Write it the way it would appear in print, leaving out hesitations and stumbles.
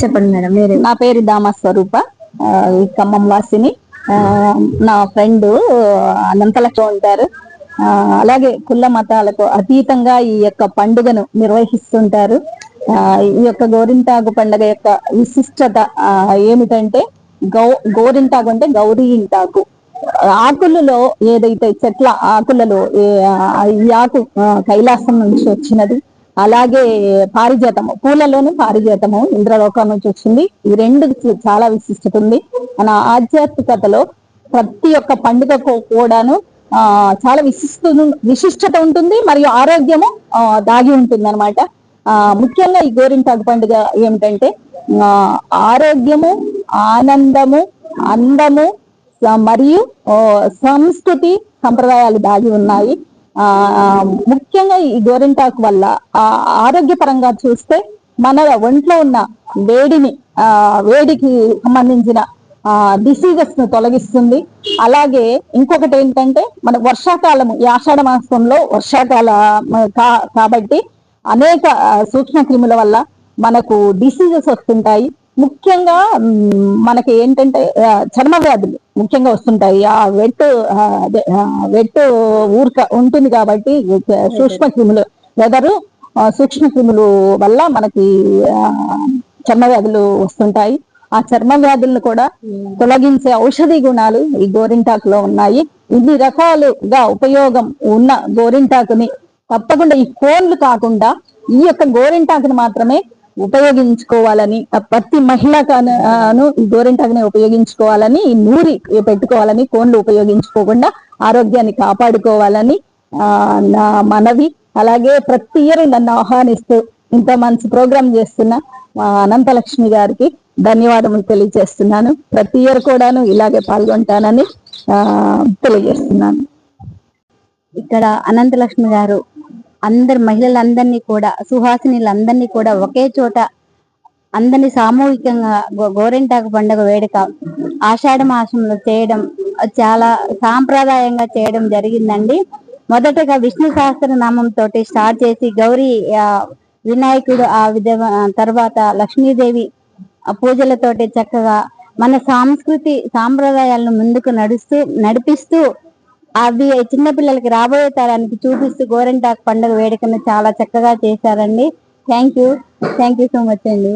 చెప్పండి మేడం. మీరు? నా పేరు దామ స్వరూప, ఖమ్మం వాసిని. నా ఫ్రెండ్ అనంతలక్ష్మి ఉంటారు. అలాగే కుల మతాలకు అతీతంగా ఈ యొక్క పండుగను నిర్వహిస్తుంటారు. ఈ యొక్క గోరింటాకు పండుగ యొక్క విశిష్టత ఏమిటంటే, గోరింటాకు అంటే గౌరీ ఇంటాకు. ఆకులలో ఏదైతే చెట్ల ఆకులలో ఈ ఆకు కైలాసం నుంచి వచ్చినది. అలాగే పారిజాతము, పూలలోని పారిజాతము ఇంద్రలోకం నుంచి వచ్చింది. ఈ రెండు చాలా విశిష్టత ఉంది. మన ఆధ్యాత్మికతలో ప్రతి ఒక్క పండుగకు కూడాను చాలా విశిష్టత ఉంటుంది, మరియు ఆరోగ్యము దాగి ఉంటుంది అనమాట. ముఖ్యంగా ఈ గోరింటాకు పండుగ ఏమిటంటే ఆరోగ్యము, ఆనందము, అందము మరియు సంస్కృతి సంప్రదాయాలు దాగి ఉన్నాయి. ముఖ్యంగా ఈ గోరింటాకు వల్ల ఆరోగ్యపరంగా చూస్తే మన ఒంట్లో ఉన్న వేడికి సంబంధించిన డిసీజెస్ ను తొలగిస్తుంది. అలాగే ఇంకొకటి ఏంటంటే, మన వర్షాకాలము, ఈ ఆషాఢ మాసంలో వర్షాకాల కాబట్టి అనేక సూక్ష్మ క్రిముల వల్ల మనకు డిసీజెస్ వస్తుంటాయి. ముఖ్యంగా మనకి ఏంటంటే చర్మ వ్యాధులు ముఖ్యంగా వస్తుంటాయి. ఆ వెట్టు ఊరిక ఉంటుంది కాబట్టి సూక్ష్మ క్రిములు సూక్ష్మ క్రిములు వల్ల మనకి చర్మ వ్యాధులు వస్తుంటాయి. ఆ చర్మ వ్యాధులను కూడా తొలగించే ఔషధి గుణాలు ఈ గోరింటాకులో ఉన్నాయి. ఇన్ని రకాలుగా ఉపయోగం ఉన్న గోరింటాకుని తప్పకుండా ఈ ఫోన్లు కాకుండా ఈ యొక్క గోరింటాకుని మాత్రమే ఉపయోగించుకోవాలని, ప్రతి మహిళను ఈ గోరింటాకుని ఉపయోగించుకోవాలని, ఈ నూరి పెట్టుకోవాలని, కోన్లు ఉపయోగించుకోకుండా ఆరోగ్యాన్ని కాపాడుకోవాలని నా మనవి. అలాగే ప్రతి ఇయర్ నన్ను ఆహ్వానిస్తూ ఇంత మంచి ప్రోగ్రాం చేస్తున్న మా అనంతలక్ష్మి గారికి ధన్యవాదములు తెలియజేస్తున్నాను. ప్రతి ఇయర్ కూడాను ఇలాగే పాల్గొంటానని తెలియజేస్తున్నాను. ఇక్కడ అనంతలక్ష్మి గారు అందరి మహిళలందరినీ కూడా, సుహాసినులందరినీ కూడా ఒకే చోట అందరినీ సామూహికంగా గోరింటాకు పండుగ వేడుక ఆషాఢ మాసంలో చేయడం చాలా సాంప్రదాయంగా చేయడం జరిగిందండి. మొదటగా విష్ణు సహస్రనామంతో స్టార్ట్ చేసి గౌరీ వినాయకుడు ఆ తర్వాత లక్ష్మీదేవి పూజలతోటి చక్కగా మన సాంప్రదాయాలను ముందుకు నడిపిస్తూ అవి చిన్నపిల్లలకి రాబోయే తరానికి చూపిస్తూ గోరింటాకు పండుగ వేడుకను చాలా చక్కగా చేశారండి. థ్యాంక్ యూ సో మచ్ అండి.